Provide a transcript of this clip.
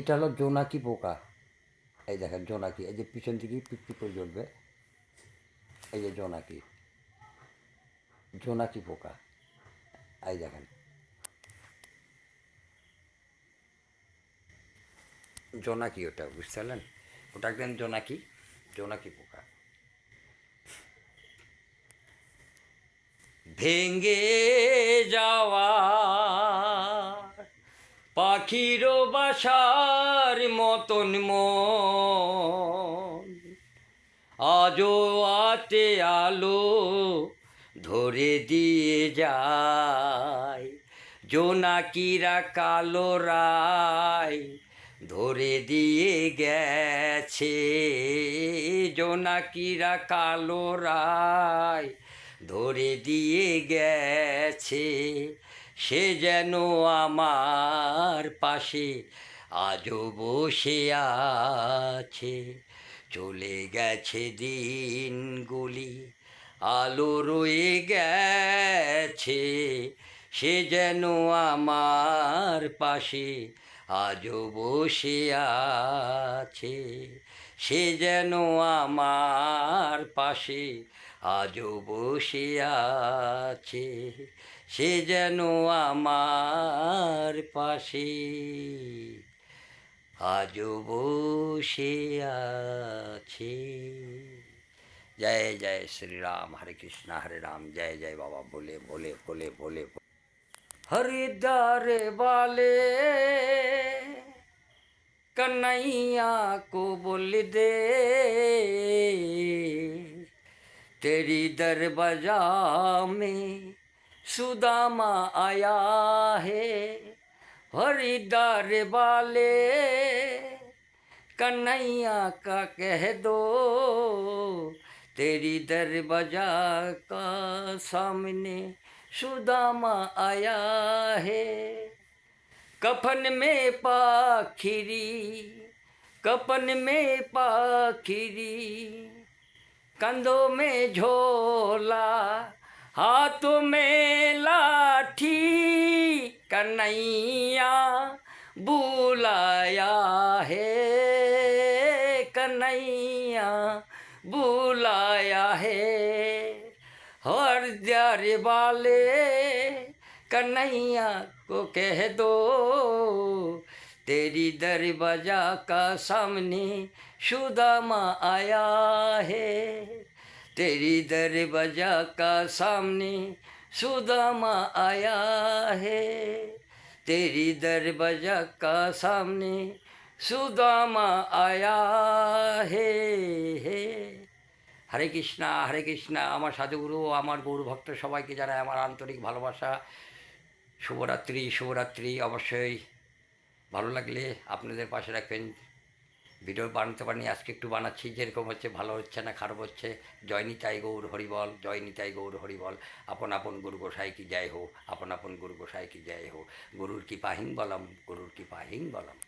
এটা হলো জোনাকি পোকা। এই দেখেন জোনাকি, এই যে পিছন থেকে পিকপিক করে জ্বলবে, এই যে জোনাকি, জোনাকি পোকা। এই দেখেন জোনাকি, ওটা বুঝতে পারলেন, ওটা একদম জোনাকি, জোনাকি পোকা। ভেঙ্গে যাওয়া পাখির বাসার মতন মন আজও আতে আলো ধরে দিয়ে যায়, জোনাকিরা কালো রায় ধরে দিয়ে গেছে, জোনাকিরা কালো রায় ধরে দিয়ে গেছে। সে যেন আমার পাশে আজও বসে আছে, চলে গেছে দিনগুলি আলো রয়ে গেছে, সে যেন আমার পাশে আজও বসে আছে, সে যেন আমার পাশে আজও বসে আছে, সে যেন আমার পাশে আজও বসে আছে। জয় জয় শ্রী রাম, হরে কৃষ্ণ হরে রাম, जय जय बाबा बोले बोले बोले बोले। हरिद्वार वाले कन्हैया को बोल दे, तेरी दरवाजा में सुदामा आया है। हरिद्वार वाले कन्हैया का कह दो, तेरी दरवाजा का सामने सुदामा आया है। कफन में पाखिरी, कफन में पाखिरी, कंधों में झोला, हाथों में लाठी, कन्हैया बुलाया है, कन्हैया बुलाया है। हरिद्वार वाले कन्हैया को कह दो, तेरी दरवाजा का सामने सुदामा आया है, तेरी दरवाजा का सामने सुदामा आया है, तेरी दरवाजा का सामने सुदामा आया है। হরে কৃষ্ণা হরে কৃষ্ণা। আমার সাধুগুরু, আমার গৌর ভক্ত সবাইকে জানাই আমার আন্তরিক ভালোবাসা। শুভরাত্রি, শুভরাত্রি। অবশ্যই ভালো লাগলে আপনাদের পাশে রাখবেন। ভিডিও বানাতে পারিনি, আজকে একটু বানাচ্ছি, যেরকম হচ্ছে ভালো হচ্ছে না খারাপ হচ্ছে। জয় নিতাই গৌর হরিবল, জয় নিতাই গৌর হরিবল। আপন আপন গুরু গোসাই কি জয় হো, আপন আপন গুরু গোসাই কি জয় হো। গুরুর কি পাহিং বলম, গুরুর কি পাহিং বলম।